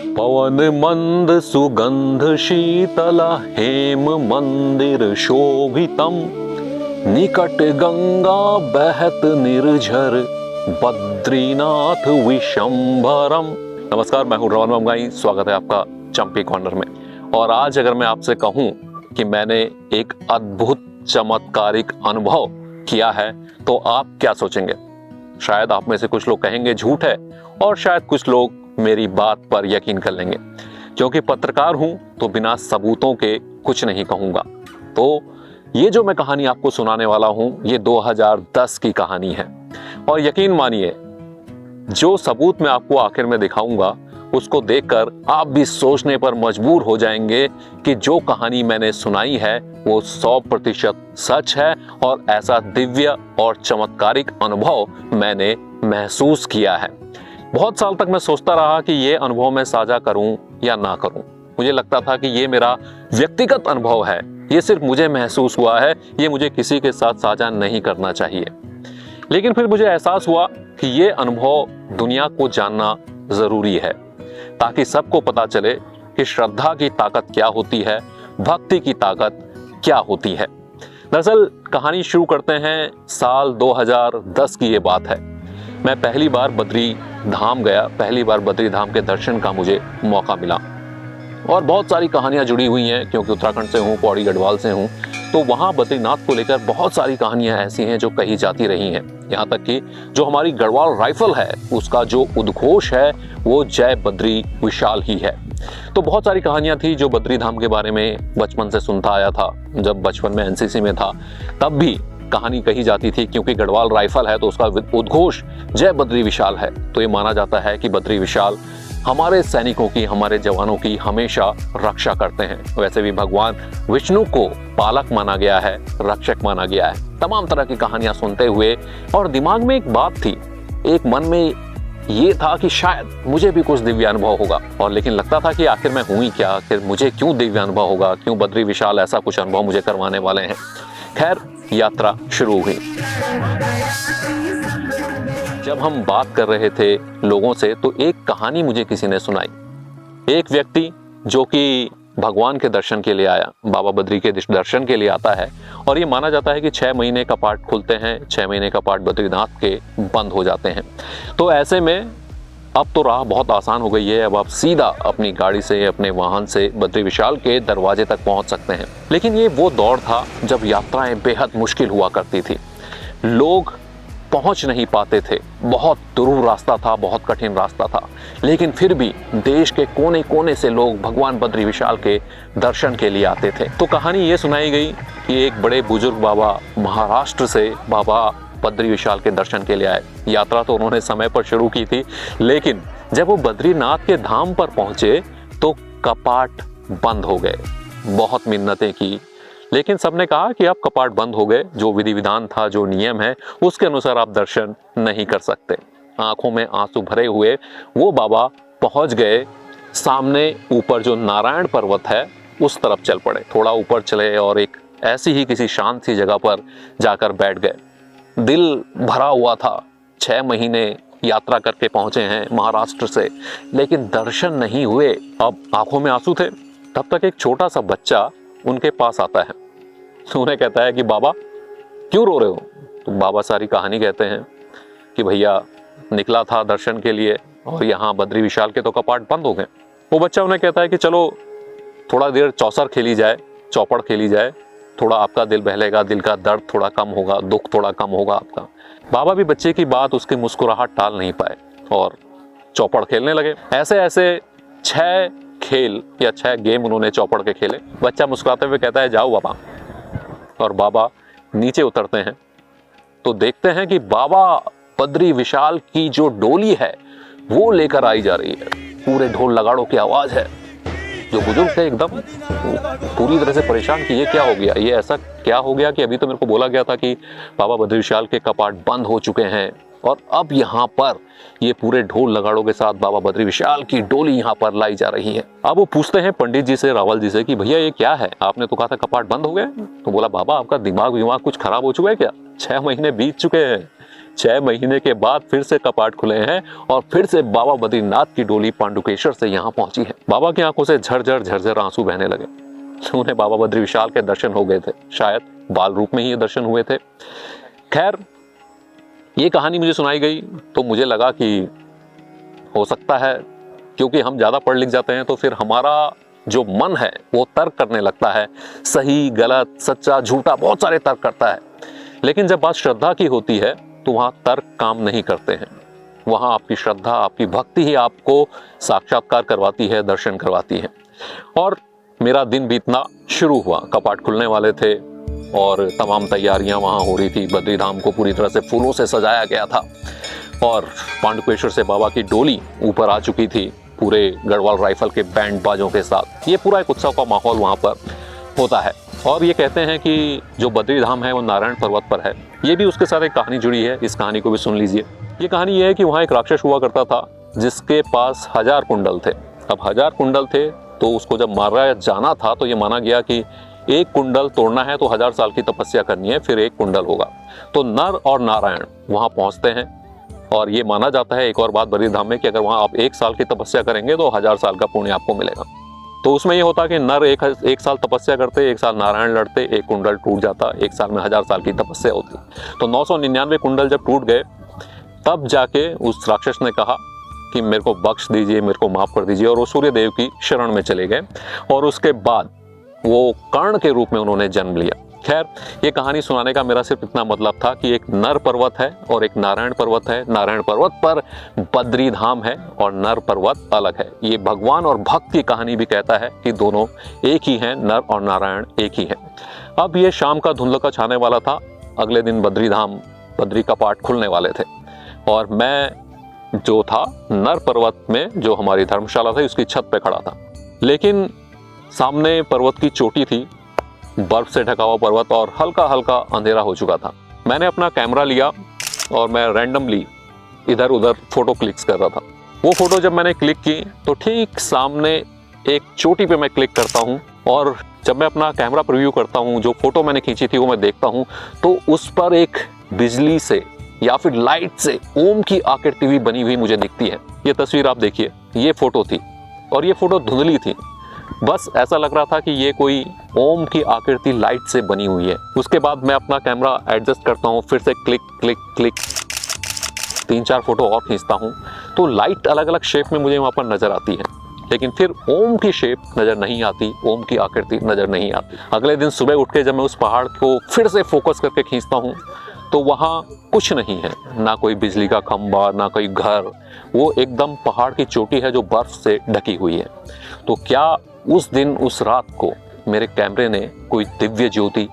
पवन मंद सुगंध शीतल हेम मंदिर शोभितम, निकट गंगा बहत निर्झर बद्रीनाथ विशंभरम। नमस्कार, मैं हूं रवन ममगाई। स्वागत है आपका चंपी कॉर्नर में। और आज अगर मैं आपसे कहूं कि मैंने एक अद्भुत चमत्कारिक अनुभव किया है तो आप क्या सोचेंगे? शायद आप में से कुछ लोग कहेंगे झूठ है, और शायद कुछ लोग मेरी बात पर यकीन कर लेंगे। क्योंकि पत्रकार हूं तो बिना सबूतों के कुछ नहीं कहूंगा। तो ये जो मैं कहानी आपको सुनाने वाला हूं, ये 2010 की कहानी है। और यकीन मानिए, जो सबूत मैं आपको आखिर में दिखाऊंगा उसको देखकर आप भी सोचने पर मजबूर हो जाएंगे कि जो कहानी मैंने सुनाई है वो 100% सच है, और ऐसा दिव्य और चमत्कारिक अनुभव मैंने महसूस किया है। बहुत साल तक मैं सोचता रहा कि ये अनुभव मैं साझा करूं या ना करूं। मुझे लगता था कि ये मेरा व्यक्तिगत अनुभव है, ये सिर्फ मुझे महसूस हुआ है, ये मुझे किसी के साथ साझा नहीं करना चाहिए। लेकिन फिर मुझे एहसास हुआ कि ये अनुभव दुनिया को जानना जरूरी है, ताकि सबको पता चले कि श्रद्धा की ताकत क्या होती है, भक्ति की ताकत क्या होती है। दरअसल कहानी शुरू करते हैं साल 2010 की ये बात है। मैं पहली बार बद्री धाम गया, पहली बार बद्री धाम के दर्शन का मुझे मौका मिला। और बहुत सारी कहानियां जुड़ी हुई हैं, क्योंकि उत्तराखंड से हूँ, पौड़ी गढ़वाल से हूँ, तो वहाँ बद्रीनाथ को लेकर बहुत सारी कहानियां ऐसी हैं जो कही जाती रही हैं। यहाँ तक कि जो हमारी गढ़वाल राइफल है उसका जो उद्घोष है वो जय बद्री विशाल ही है। तो बहुत सारी कहानियां थी जो बद्री धाम के बारे में बचपन से सुनता आया था। जब बचपन में एनसीसी में था तब भी कहानी कही जाती थी, क्योंकि गढ़वाल राइफल है तो उसका उद्घोष जय बद्री विशाल है। तो ये माना जाता है कि बद्री विशाल हमारे सैनिकों की, हमारे जवानों की हमेशा रक्षा करते हैं। वैसे भी भगवान विष्णु को पालक माना गया है, रक्षक माना गया है। तमाम तरह की कहानियां सुनते हुए और दिमाग में एक बात थी, एक मन में ये था कि शायद मुझे भी कुछ दिव्य अनुभव होगा। और लेकिन लगता था कि आखिर मैं हूं ही क्या, आखिर मुझे क्यों दिव्य अनुभव होगा, क्यों बद्री विशाल ऐसा कुछ अनुभव मुझे करवाने वाले हैं। खैर, यात्रा शुरू हुई। जब हम बात कर रहे थे लोगों से तो एक कहानी मुझे किसी ने सुनाई। एक व्यक्ति जो कि भगवान के दर्शन के लिए आया, बाबा बद्री के दर्शन के लिए आता है, और ये माना जाता है कि 6 महीने कपाट खुलते हैं, 6 महीने कपाट बद्रीनाथ के बंद हो जाते हैं। तो ऐसे में अब तो राह बहुत आसान हो गई है। अब आप सीधा अपनी गाड़ी से, अपने वाहन से बद्री विशाल के दरवाजे तक पहुंच सकते हैं। लेकिन ये वो दौर था जब यात्राएं बेहद मुश्किल हुआ करती थी, लोग पहुंच नहीं पाते थे, बहुत दूर रास्ता था, बहुत कठिन रास्ता था। लेकिन फिर भी देश के कोने कोने से लोग भगवान बद्री विशाल के दर्शन के लिए आते थे। तो कहानी ये सुनाई गई कि एक बड़े बुजुर्ग बाबा महाराष्ट्र से बाबा बद्री विशाल के दर्शन के लिए आए। यात्रा तो उन्होंने समय पर शुरू की थी, लेकिन जब वो बद्रीनाथ के धाम पर पहुंचे तो कपाट बंद हो गए। बहुत मिन्नतें की, लेकिन सबने कहा कि अब कपाट बंद हो गए, जो विधि विधान था, जो नियम है उसके अनुसार आप दर्शन नहीं कर सकते। आंखों में आंसू भरे हुए वो बाबा पहुंच गए सामने, ऊपर जो नारायण पर्वत है उस तरफ चल पड़े। थोड़ा ऊपर चले और एक ऐसी ही किसी शांत सी जगह पर जाकर बैठ गए। दिल भरा हुआ था, 6 महीने यात्रा करके पहुंचे हैं महाराष्ट्र से, लेकिन दर्शन नहीं हुए। अब आंखों में आंसू थे। तब तक एक छोटा सा बच्चा उनके पास आता है, उन्हें कहता है कि बाबा क्यों रो रहे हो? तो बाबा सारी कहानी कहते हैं कि भैया निकला था दर्शन के लिए और यहाँ बद्री विशाल के तो कपाट बंद हो गए। वो बच्चा उन्हें कहता है कि चलो थोड़ा देर चौसर खेली जाए, चौपड़ खेली जाए, थोड़ा आपका दिल बहलेगा, दिल का दर्द थोड़ा कम होगा, दुख थोड़ा कम होगा आपका। बाबा भी बच्चे की बात, उसकी मुस्कुराहट टाल नहीं पाए और चौपड़ खेलने लगे। ऐसे ऐसे 6 खेल या 6 गेम उन्होंने चौपड़ के खेले। बच्चा मुस्कुराते हुए कहता है जाओ बाबा। और बाबा नीचे उतरते हैं तो देखते हैं कि बाबा बद्री विशाल की जो डोली है वो लेकर आई जा रही है। पूरे ढोल नगाड़ों की आवाज है। जो बुजुर्ग थे एकदम पूरी तरह से परेशान कि ये क्या हो गया, ये ऐसा क्या हो गया कि अभी तो मेरे को बोला गया था कि बाबा बद्री विशाल के कपाट बंद हो चुके हैं, और अब यहाँ पर ये पूरे ढोल नगाड़ों के साथ बाबा बद्री विशाल की डोली यहाँ पर लाई जा रही है। अब वो पूछते हैं पंडित जी से, रावल जी से, कि भैया ये क्या है, आपने तो कहा था कपाट बंद हो गए। तो बोला बाबा आपका दिमाग विमाग कुछ खराब हो चुका है क्या, 6 महीने बीत चुके हैं, 6 महीने के बाद फिर से कपाट खुले हैं और फिर से बाबा बद्रीनाथ की डोली पांडुकेश्वर से यहाँ पहुंची है। बाबा की आंखों से झरझर आंसू बहने लगे। उन्हें बाबा बद्री विशाल के दर्शन हो गए थे, शायद बाल रूप में ही ये दर्शन हुए थे। खैर, ये कहानी मुझे सुनाई गई तो मुझे लगा कि हो सकता है, क्योंकि हम ज़्यादा पढ़ लिख जाते हैं तो फिर हमारा जो मन है वो तर्क करने लगता है, सही गलत सच्चा झूठा बहुत सारे तर्क करता है। लेकिन जब बात श्रद्धा की होती है तो वहाँ तर्क काम नहीं करते हैं। वहाँ आपकी श्रद्धा, आपकी भक्ति ही आपको साक्षात्कार करवाती है, दर्शन करवाती है। और मेरा दिन बीतना शुरू हुआ, कपाट खुलने वाले थे और तमाम तैयारियां वहाँ हो रही थी। बद्रीधाम को पूरी तरह से फूलों से सजाया गया था और पांडुकेश्वर से बाबा की डोली ऊपर आ चुकी थी पूरे गढ़वाल राइफल के बैंड बाजों के साथ। ये पूरा एक उत्सव का माहौल वहाँ पर होता है। और ये कहते हैं कि जो बद्रीधाम है वो नारायण पर्वत पर है। ये भी उसके साथ एक कहानी जुड़ी है, इस कहानी को भी सुन लीजिए। ये कहानी ये है कि वहाँ एक राक्षस हुआ करता था जिसके पास 1000 कुंडल थे। अब 1000 कुंडल थे तो उसको जब मारा जाना था तो ये माना गया कि एक कुंडल तोड़ना है तो 1000 साल की तपस्या करनी है, फिर एक कुंडल होगा। तो नर और नारायण वहाँ पहुँचते हैं और ये माना जाता है, एक और बात बद्रीधाम में, कि अगर वहाँ आप 1 साल की तपस्या करेंगे तो 1000 साल का पुण्य आपको मिलेगा। तो उसमें ये होता कि नर एक साल तपस्या करते, 1 साल नारायण लड़ते, एक कुंडल टूट जाता, 1 साल में 1000 साल की तपस्या होती। तो 999 कुंडल जब टूट गए तब जाके उस राक्षस ने कहा कि मेरे को बख्श दीजिए, मेरे को माफ कर दीजिए, और वो सूर्य देव की शरण में चले गए और उसके बाद वो कर्ण के रूप में उन्होंने जन्म लिया। खैर, ये कहानी सुनाने का मेरा सिर्फ इतना मतलब था कि एक नर पर्वत है और एक नारायण पर्वत है। नारायण पर्वत पर बद्रीधाम है और नर पर्वत अलग है। ये भगवान और भक्त की कहानी भी कहता है कि दोनों एक ही हैं, नर और नारायण एक ही है। अब ये शाम का धुंधला छाने वाला था। अगले दिन बद्री कपाट खुलने वाले थे और मैं जो था नर पर्वत में, जो हमारी धर्मशाला थी, उसकी छत पे खड़ा था। लेकिन सामने पर्वत की चोटी थी, बर्फ से ढका हुआ पर्वत, और हल्का हल्का अंधेरा हो चुका था। मैंने अपना कैमरा लिया और मैं रैंडमली इधर उधर फोटो क्लिक्स कर रहा था। वो फोटो जब मैंने क्लिक की तो ठीक सामने एक चोटी पे मैं क्लिक करता हूँ और जब मैं अपना कैमरा प्रीव्यू करता हूँ, जो फोटो मैंने खींची थी वो मैं देखता हूँ तो उस पर एक बिजली से या फिर लाइट से ओम की आकृति भी बनी हुई मुझे दिखती है। ये तस्वीर आप देखिए, ये फोटो थी और ये फोटो धुंधली थी। बस ऐसा लग रहा था कि ये कोई ओम की आकृति लाइट से बनी हुई है। उसके बाद मैं अपना कैमरा एडजस्ट करता हूँ, फिर से क्लिक क्लिक क्लिक, 3-4 फोटो और खींचता हूँ तो लाइट अलग अलग शेप में मुझे वहाँ पर नजर आती है, लेकिन फिर ओम की शेप नजर नहीं आती, ओम की आकृति नजर नहीं आती। अगले दिन सुबह उठ के जब मैं उस पहाड़ को फिर से फोकस करके खींचता हूँ तो वहाँ कुछ नहीं है, ना कोई बिजली का खंभा, ना कोई घर। वो एकदम पहाड़ की चोटी है जो बर्फ से ढकी हुई है। तो क्या उस दिन, उस रात को मेरे कैमरे ने कोई दिव्य ज्योति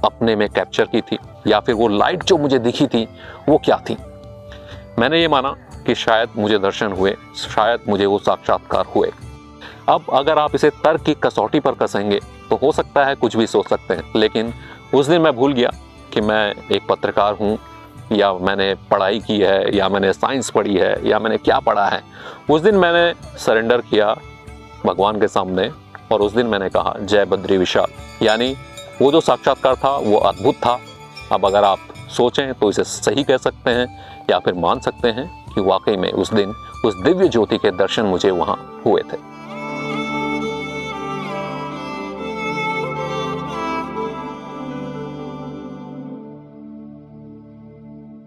अपने में कैप्चर की थी, या फिर वो लाइट जो मुझे दिखी थी वो क्या थी? मैंने ये माना कि शायद मुझे दर्शन हुए, शायद मुझे वो साक्षात्कार हुए। अब अगर आप इसे तर्क की कसौटी पर कसेंगे तो हो सकता है कुछ भी सोच सकते हैं, लेकिन उस दिन मैं भूल गया कि मैं एक पत्रकार हूँ, या मैंने पढ़ाई की है, या मैंने साइंस पढ़ी है, या मैंने क्या पढ़ा है। उस दिन मैंने सरेंडर किया भगवान के सामने और उस दिन मैंने कहा जय बद्री विशाल। यानी वो जो साक्षात्कार था वो अद्भुत था। अब अगर आप सोचें तो इसे सही कह सकते हैं या फिर मान सकते हैं कि वाकई में उस दिन उस दिव्य ज्योति के दर्शन मुझे वहाँ हुए थे।